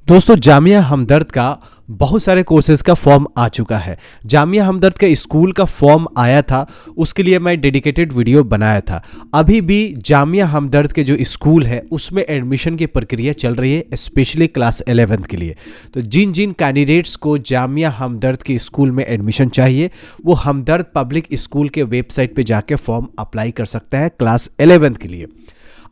दोस्तों जामिया हमदर्द का बहुत सारे कोर्सेज का फॉर्म आ चुका है। जामिया हमदर्द का स्कूल का फॉर्म आया था, उसके लिए मैं डेडिकेटेड वीडियो बनाया था। अभी भी जामिया हमदर्द के जो स्कूल है उसमें एडमिशन की प्रक्रिया चल रही है, स्पेशली क्लास 11th के लिए। तो जिन जिन कैंडिडेट्स को जामिया हमदर्द के स्कूल में एडमिशन चाहिए वो हमदर्द पब्लिक स्कूल के वेबसाइट पे जाके फॉर्म अप्लाई कर सकते हैं क्लास 11th के लिए।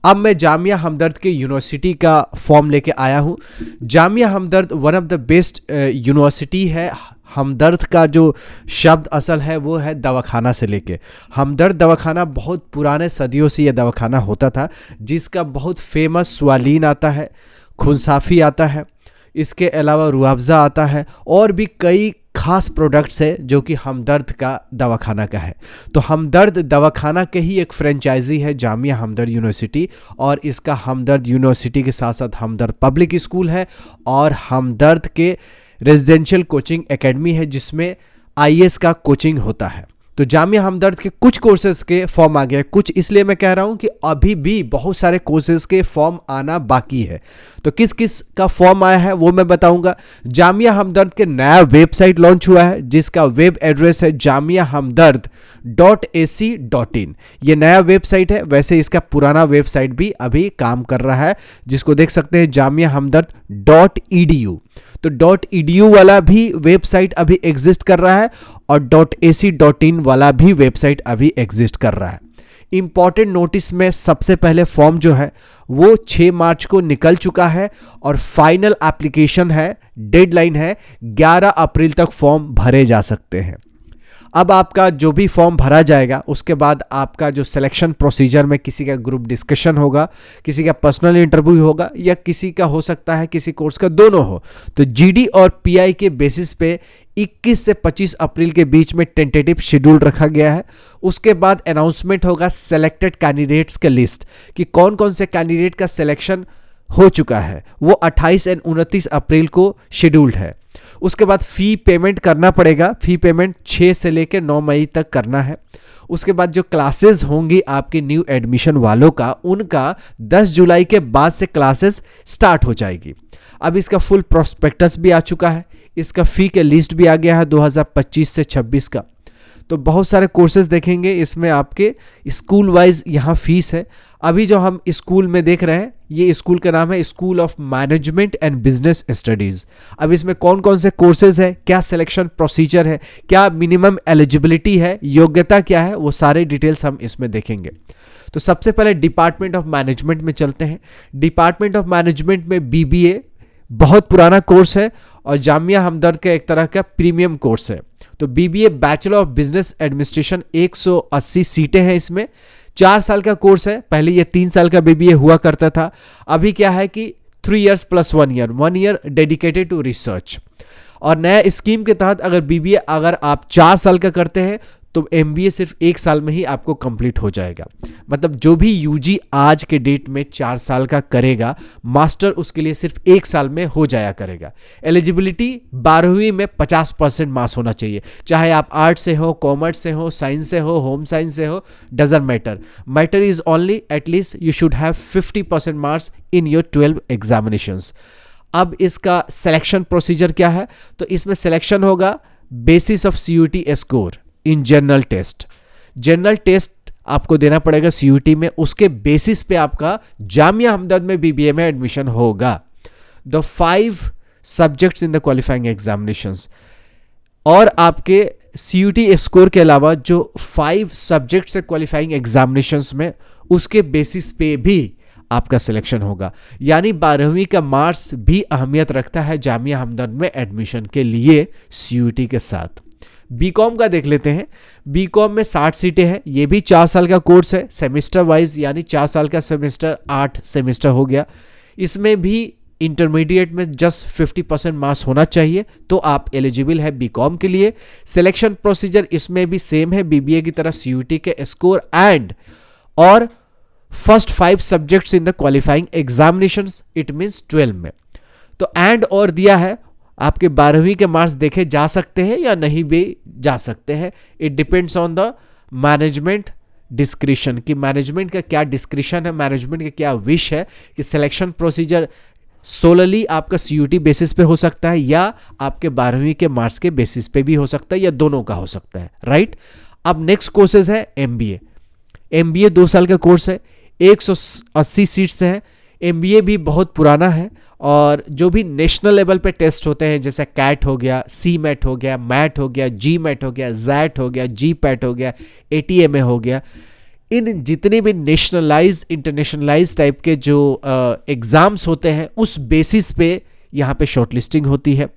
अब मैं जामिया हमदर्द के यूनिवर्सिटी का फॉर्म लेके आया हूँ। Jamia Hamdard one of the best university है। हमदर्द का जो शब्द असल है वो है दवाखाना से लेके। हमदर्द दवाखाना बहुत पुराने सदियों से यह दवाखाना होता था, जिसका बहुत फेमस स्वालीन आता है, खूनसाफी आता है, इसके अलावा रुआवज़ा आता है और भी कई खास प्रोडक्ट्स है जो कि हमदर्द का दवाखाना का है। तो हमदर्द दवाखाना के ही एक फ्रेंचाइजी है जामिया हमदर्द यूनिवर्सिटी, और इसका हमदर्द यूनिवर्सिटी के साथ साथ हमदर्द पब्लिक स्कूल है और हमदर्द के रेजिडेंशियल कोचिंग एकेडमी है जिसमें आईएएस का कोचिंग होता है। तो जामिया हमदर्द के कुछ कोर्सेज के फॉर्म आ गए, कुछ इसलिए मैं कह रहा हूँ कि अभी भी बहुत सारे कोर्सेज के फॉर्म आना बाकी है। तो किस किस का फॉर्म आया है वो मैं बताऊंगा। जामिया हमदर्द के नया वेबसाइट लॉन्च हुआ है जिसका वेब एड्रेस है jamiahamdard.ac.in। ये नया वेबसाइट है, वैसे इसका पुराना वेबसाइट भी अभी काम कर रहा है जिसको देख सकते हैं jamiahamdard.edu। तो .edu वाला भी वेबसाइट अभी एग्जिस्ट कर रहा है और .ac.in वाला भी वेबसाइट अभी एग्जिस्ट कर रहा है। इंपॉर्टेंट नोटिस में सबसे पहले फॉर्म जो है वो 6 मार्च को निकल चुका है और फाइनल एप्लीकेशन है, डेडलाइन है 11 अप्रैल तक फॉर्म भरे जा सकते हैं। अब आपका जो भी फॉर्म भरा जाएगा उसके बाद आपका जो सिलेक्शन प्रोसीजर में किसी का ग्रुप डिस्कशन होगा, किसी का पर्सनल इंटरव्यू होगा या किसी का हो सकता है किसी कोर्स का दोनों हो। तो जीडी और पीआई के बेसिस पे 21 से 25 अप्रैल के बीच में टेंटेटिव शेड्यूल रखा गया है। उसके बाद अनाउंसमेंट होगा सेलेक्टेड कैंडिडेट्स का लिस्ट कि कौन कौन से कैंडिडेट का सिलेक्शन हो चुका है, वो 28 और 29 अप्रैल को शेड्यूल्ड है। उसके बाद फ़ी पेमेंट करना पड़ेगा, फ़ी पेमेंट 6 से लेकर 9 मई तक करना है। उसके बाद जो क्लासेस होंगी आपके न्यू एडमिशन वालों का, उनका 10 जुलाई के बाद से क्लासेस स्टार्ट हो जाएगी। अब इसका फुल प्रोस्पेक्टस भी आ चुका है, इसका फ़ी के लिस्ट भी आ गया है 2025 से 26 का। तो बहुत सारे कोर्सेज देखेंगे इसमें, आपके स्कूल वाइज यहाँ फीस है। अभी जो हम स्कूल में देख रहे हैं ये स्कूल का नाम है school of management and business studies. अब इसमें कौन कौन से कोर्सेज है, क्या सिलेक्शन प्रोसीजर है, क्या मिनिमम एलिजिबिलिटी है, योग्यता क्या है, वो सारे डिटेल्स हम इसमें देखेंगे। तो सबसे पहले डिपार्टमेंट ऑफ मैनेजमेंट में चलते हैं। डिपार्टमेंट ऑफ मैनेजमेंट में बीबीए बहुत पुराना कोर्स है और जामिया हमदर्द का एक तरह का प्रीमियम कोर्स है। तो BBA bachelor of business administration 180 सीटें हैं इसमें, 4 साल का कोर्स है। पहले ये 3 साल का बीबीए हुआ करता था, अभी क्या है कि 3 years + 1 year dedicated to research. और नया स्कीम के तहत अगर बीबीए अगर आप 4 साल का करते हैं तो एमबीए सिर्फ 1 साल में ही आपको कंप्लीट हो जाएगा। मतलब जो भी यूजी आज के डेट में 4 साल का करेगा, मास्टर उसके लिए सिर्फ 1 साल में हो जाया करेगा। एलिजिबिलिटी 12वीं में 50% मार्क्स होना चाहिए, चाहे आप आर्ट से हो, कॉमर्स से हो, साइंस से हो, होम साइंस से हो, doesn't matter. Matter is only at least you should have 50% marks in your 12 examinations. अब इसका सिलेक्शन प्रोसीजर क्या है, तो इसमें सिलेक्शन होगा basis of CUET score in general test. General test आपको देना पड़ेगा सीयूटी में, उसके बेसिस पे आपका जामिया हमदर्द में बीबीए में एडमिशन होगा। The 5 subjects in the qualifying examinations, और आपके सीयूटी स्कोर के अलावा जो 5 सब्जेक्ट्स है क्वालिफाइंग एग्जामिनेशंस में, उसके बेसिस पे भी आपका सिलेक्शन होगा। यानी 12वीं का मार्क्स भी अहमियत रखता है जामिया हमदर्द में एडमिशन के लिए सीयूटी के साथ। बीकॉम का देख लेते हैं। बीकॉम में 60 सीटें हैं, ये भी 4 साल का कोर्स है सेमेस्टर वाइज, यानी 4 साल का सेमेस्टर 8 सेमेस्टर हो गया। इसमें भी इंटरमीडिएट में जस्ट 50% मार्क्स होना चाहिए तो आप एलिजिबल है बीकॉम के लिए। सिलेक्शन प्रोसीजर इसमें भी सेम है बीबीए की तरह, सीयूटी के स्कोर एंड और first 5 subjects in the qualifying examinations, it means 12 में। तो एंड और दिया है, आपके 12वीं के मार्क्स देखे जा सकते हैं या नहीं भी जा सकते हैं। It depends on the management discretion कि मैनेजमेंट का क्या डिस्क्रिशन है, मैनेजमेंट का क्या विश है कि सिलेक्शन प्रोसीजर सोलरली आपका CUT बेसिस पे हो सकता है या आपके 12वीं के मार्क्स के बेसिस पे भी हो सकता है या दोनों का हो सकता है, राइट। अब नेक्स्ट कोर्सेज है MBA। MBA 2 साल का कोर्स है, 180 सीट्स हैं। MBA भी बहुत पुराना है और जो भी नेशनल लेवल पे टेस्ट होते हैं जैसे कैट हो गया, CMAT हो गया, मैट हो गया, GMAT हो गया, ZAT हो गया, GPAT हो गया, ATMA हो गया, इन जितने भी नेशनलाइज इंटरनेशनलाइज टाइप के जो एग्ज़ाम्स होते हैं उस बेसिस पे यहाँ पे शॉर्टलिस्टिंग होती है।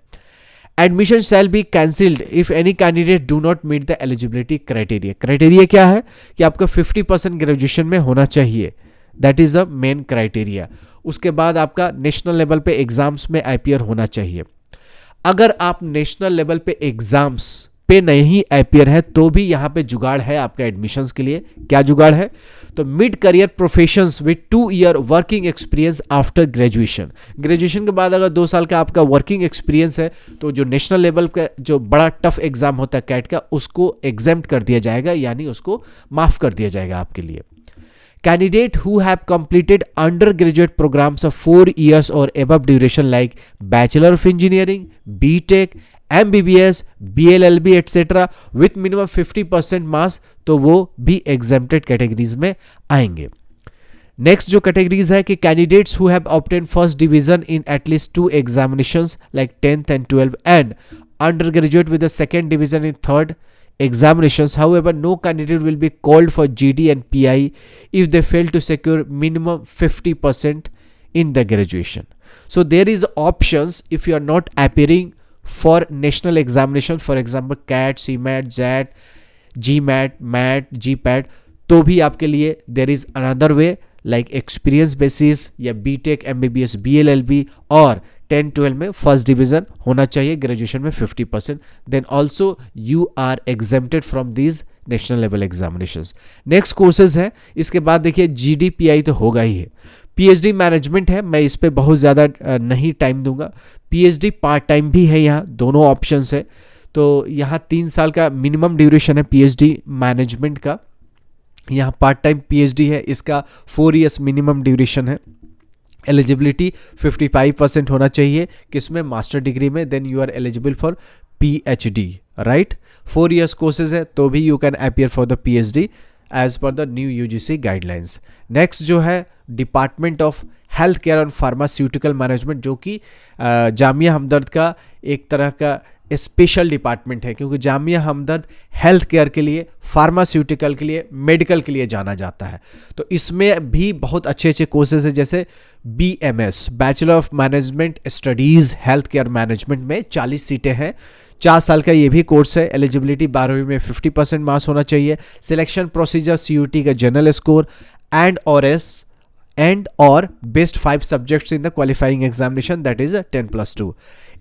Admission shall be cancelled if any candidate do not meet the eligibility criteria. Criteria क्या है कि आपका 50% ग्रेजुएशन में होना चाहिए, that is a main criteria. उसके बाद आपका नेशनल लेवल पे एग्ज़ाम्स में अपीयर होना चाहिए। अगर आप नेशनल लेवल पे एग्ज़ाम्स पे नहीं अपीयर है तो भी यहाँ पे जुगाड़ है आपका एडमिशन्स के लिए। क्या जुगाड़ है? तो mid career professions with 2 year working experience after graduation. Graduation के बाद अगर 2 साल का आपका वर्किंग एक्सपीरियंस है तो जो नेशनल लेवल का जो बड़ा टफ एग्जाम होता है कैट का, उसको एग्जेम्प्ट कर दिया जाएगा, यानी उसको माफ कर दिया जाएगा आपके लिए। Candidate who have completed undergraduate programs of 4 years or above duration like Bachelor of Engineering, BTech, MBBS, BLLB etc. with minimum 50% marks, तो वो भी exempted categories में आएंगे। नेक्स्ट जो कैटेगरीज है कि candidates who have obtain first division in at least 2 examinations like 10th and 12th and undergraduate with the second division in third examinations. However, no candidate will be called for GD and PI if they fail to secure minimum 50% in the graduation. So there is options if you are not appearing for national examination, for example CAT, CMAT, ZAT, GMAT, MAT, GPAT, तो भी आपके लिए there is another way like experience basis या BTech, MBBS, BLLB और 10-12 में first division होना चाहिए, graduation में 50%, then also you are exempted from these national level examinations. Next courses है, इसके बाद देखिए GDPI तो होगा ही है। PhD मैनेजमेंट है, मैं इस पर बहुत ज़्यादा नहीं टाइम दूंगा। PhD पार्ट टाइम भी है, यहाँ दोनों ऑप्शंस है। तो यहाँ 3 साल का मिनिमम ड्यूरेशन है PhD मैनेजमेंट का, यहाँ पार्ट टाइम PhD है, इसका 4 ईयर्स मिनिमम ड्यूरेशन है। एलिजिबिलिटी 55% होना चाहिए, किसमें? मास्टर डिग्री में, then you are eligible for PhD, right. 4 years courses है तो भी you can appear for the PhD as per the new UGC guidelines. Next जो है department of health care and pharmaceutical management, जो कि जामिया हमदर्द का एक तरह का स्पेशल डिपार्टमेंट है, क्योंकि जामिया हमदर्द हेल्थ केयर के लिए, फार्मास्यूटिकल के लिए, मेडिकल के लिए जाना जाता है। तो इसमें भी बहुत अच्छे अच्छे कोर्सेज हैं, जैसे BMS bachelor of management studies health care management में 40 सीटें हैं, 4 साल का ये भी कोर्स है। एलिजिबिलिटी 12वीं में 50% मार्क्स होना चाहिए। सिलेक्शन प्रोसीजर CUT का जनरल स्कोर एंड और best 5 subjects in the qualifying examination, that is 10+2।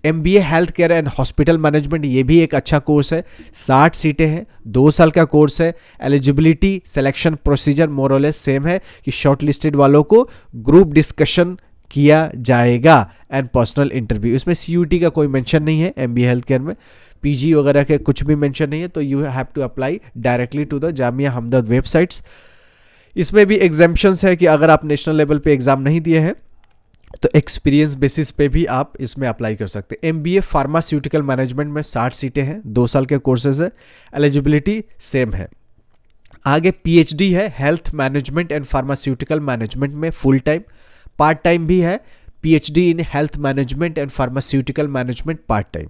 MBA health care and hospital management, ये भी एक अच्छा कोर्स है, 60 सीटें हैं, 2 साल का कोर्स है। एलिजिबिलिटी सिलेक्शन प्रोसीजर मोरलेस सेम है कि शॉर्ट लिस्टेड वालों को ग्रुप डिस्कशन किया जाएगा एंड पर्सनल इंटरव्यू। इसमें CUT का कोई मेंशन नहीं है। MBA हेल्थ केयर में PG वगैरह के कुछ भी मेंशन नहीं है, तो you have to apply directly to the Jamia Hamdard websites. इसमें भी एग्जाम्पशंस है कि अगर आप नेशनल लेवल पे एग्जाम नहीं दिए हैं तो एक्सपीरियंस बेसिस पे भी आप इसमें अप्लाई कर सकते हैं। MBA फार्मास्यूटिकल मैनेजमेंट में 60 सीटें हैं, 2 साल के कोर्सेज है, एलिजिबिलिटी सेम है। आगे PhD है health management and pharmaceutical management में फुल टाइम, पार्ट टाइम भी है PhD in health management and pharmaceutical management part time.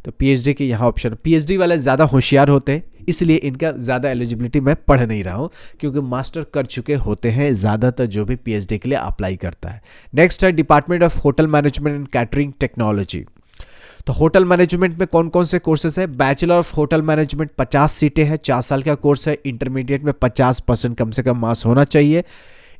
तो PhD के यहाँ ऑप्शन, PhD वाले ज़्यादा होशियार होते हैं, इसलिए इनका ज़्यादा एलिजिबिलिटी मैं पढ़ नहीं रहा हूँ, क्योंकि मास्टर कर चुके होते हैं ज़्यादातर जो भी PhD के लिए अप्लाई करता है। नेक्स्ट है department of hotel management and catering technology. तो होटल मैनेजमेंट में कौन कौन से कोर्सेज है? बैचलर ऑफ होटल मैनेजमेंट 50 सीटें हैं, 4 साल का कोर्स है। इंटरमीडिएट में 50% कम से कम मार्क्स होना चाहिए।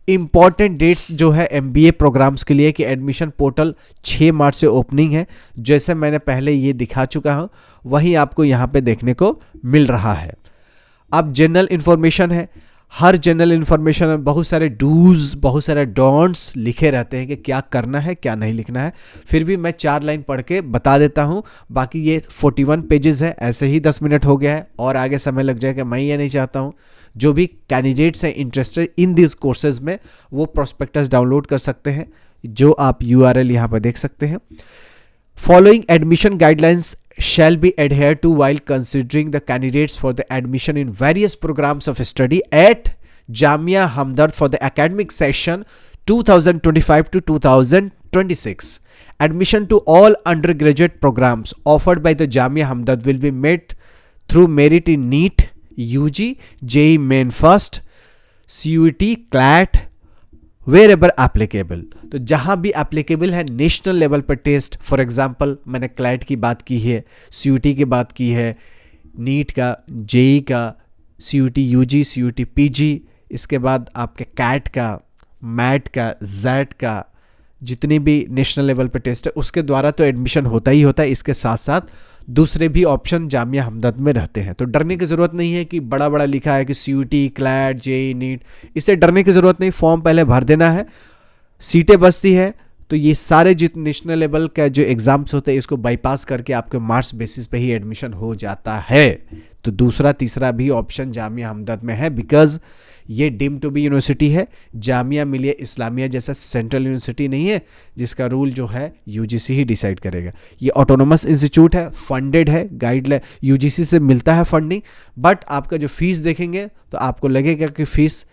इंपॉर्टेंट डेट्स जो है MBA प्रोग्राम्स के लिए कि एडमिशन पोर्टल 6 मार्च से ओपनिंग है, जैसे मैंने पहले ये दिखा चुका हूँ वही आपको यहाँ पे देखने को मिल रहा है। अब जनरल इन्फॉर्मेशन है, हर जनरल इन्फॉर्मेशन में बहुत सारे डूज, बहुत सारे डोंट्स लिखे रहते हैं कि क्या करना है क्या नहीं लिखना है, फिर भी मैं 4 लाइन पढ़ के बता देता हूँ। बाकी ये 41 पेजेस है, ऐसे ही 10 मिनट हो गया है और आगे समय लग जाएगा, मैं ये नहीं चाहता हूँ। जो भी कैंडिडेट्स हैं इंटरेस्टेड इन दिस कोर्सेज में वो प्रोस्पेक्टस डाउनलोड कर सकते हैं, जो आप URL यहाँ पर देख सकते हैं। Following admission guidelines shall be adhered to while considering the candidates for the admission in various programs of study at Jamia Hamdard for the academic session 2025 to 2026. Admission to all undergraduate programs offered by the Jamia Hamdard will be made through merit in NEET, UG, JEE Main First, CUET, CLAT, wherever applicable. तो जहां भी applicable है national level पर test, for example मैंने CLAT की बात की है, CUET की बात की है, नीट का, JEE का, CUET UG, CUET PG, इसके बाद आपके कैट का, मैट का, जैट का, जितनी भी नेशनल लेवल पर टेस्ट है उसके द्वारा तो एडमिशन होता ही होता है। इसके साथ साथ दूसरे भी ऑप्शन जामिया हमदर्द में रहते हैं। तो डरने की ज़रूरत नहीं है कि बड़ा बड़ा लिखा है कि CUET, क्लैट, JEE, नीट, इससे डरने की ज़रूरत नहीं। फॉर्म पहले भर देना है, सीटें बचती है तो ये सारे जितने नेशनल लेवल का जो एग्ज़ाम्स होते हैं इसको बाईपास करके आपके मार्क्स बेसिस पे ही एडमिशन हो जाता है। तो दूसरा तीसरा भी ऑप्शन जामिया हमदर्द में है, बिकॉज ये डीम टू बी यूनिवर्सिटी है। जामिया मिलिया इस्लामिया जैसा सेंट्रल यूनिवर्सिटी नहीं है जिसका रूल जो है UGC ही डिसाइड करेगा। ये ऑटोनोमस इंस्टीट्यूट है, फंडेड है, गाइडलाइन UGC से मिलता है फंडिंग। बट आपका जो फीस देखेंगे तो आपको लगेगा कि फीस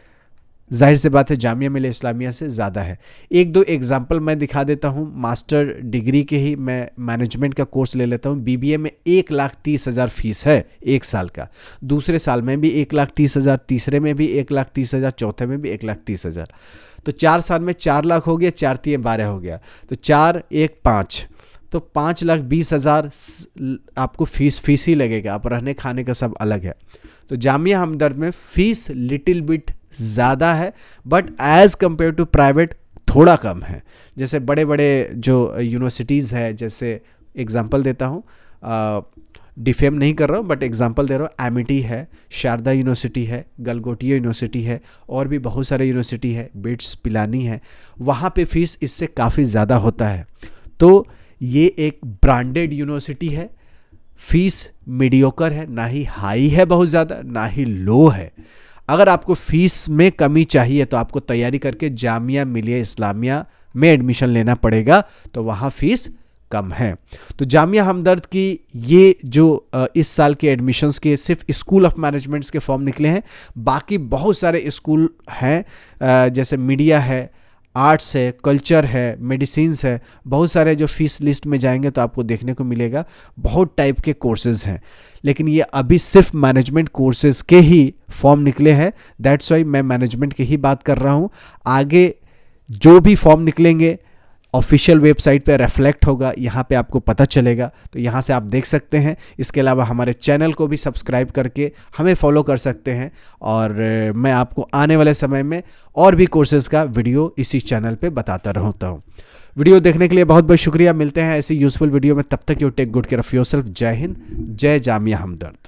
जाहिर से बात है जामिया मिलिया इस्लामिया से ज़्यादा है। एक दो एग्जांपल मैं दिखा देता हूँ। मास्टर डिग्री के ही मैं मैनेजमेंट का कोर्स ले लेता हूँ। BBA में 1,30,000 फीस है एक साल का, दूसरे साल में भी 1,30,000, तीसरे में भी 1,30,000, चौथे में भी 1,30,000। तो 4 साल में 4 लाख हो गया, 4 3 12 हो गया, तो 4 1 5, तो 5,20,000 आपको फीस ही लगेगा। आप रहने खाने का सब अलग है। तो जामिया हमदर्द में फ़ीस लिटिल बिट ज़्यादा है, but as compare to private थोड़ा कम है। जैसे बड़े बड़े जो यूनिवर्सिटीज़ है, जैसे एग्जांपल देता हूँ, डिफेम नहीं कर रहा हूँ बट एग्जांपल दे रहा हूँ, एमिटी है, शारदा यूनिवर्सिटी है, गलगोटिया यूनिवर्सिटी है, और भी बहुत सारे यूनिवर्सिटी है, बिट्स पिलानी है, वहाँ पे फ़ीस इससे काफ़ी ज़्यादा होता है। तो ये एक ब्रांडेड यूनिवर्सिटी है। फीस मीडियोकर है, ना ही हाई है बहुत ज़्यादा, ना ही लो है। अगर आपको फ़ीस में कमी चाहिए तो आपको तैयारी करके जामिया मिलिया इस्लामिया में एडमिशन लेना पड़ेगा, तो वहाँ फ़ीस कम है। तो जामिया हमदर्द की ये जो इस साल के एडमिशन्स के सिर्फ स्कूल ऑफ मैनेजमेंट्स के फॉर्म निकले हैं। बाकी बहुत सारे स्कूल हैं, जैसे मीडिया है, आर्ट्स है, कल्चर है, मेडिसिन्स है, बहुत सारे जो फीस लिस्ट में जाएंगे तो आपको देखने को मिलेगा बहुत टाइप के कोर्सेज़ हैं। लेकिन ये अभी सिर्फ मैनेजमेंट कोर्सेज़ के ही फॉर्म निकले हैं, दैट्स वाई मैं मैनेजमेंट की ही बात कर रहा हूँ। आगे जो भी फॉर्म निकलेंगे ऑफिशियल वेबसाइट पे रिफ्लेक्ट होगा, यहाँ पे आपको पता चलेगा, तो यहाँ से आप देख सकते हैं। इसके अलावा हमारे चैनल को भी सब्सक्राइब करके हमें फॉलो कर सकते हैं, और मैं आपको आने वाले समय में और भी कोर्सेज़ का वीडियो इसी चैनल पे बताता रहता हूँ। वीडियो देखने के लिए बहुत बहुत शुक्रिया। मिलते हैं ऐसी यूज़फुल वीडियो में, तब तक you take good care of yourself. जय हिंद, जय जामिया हमदर्द।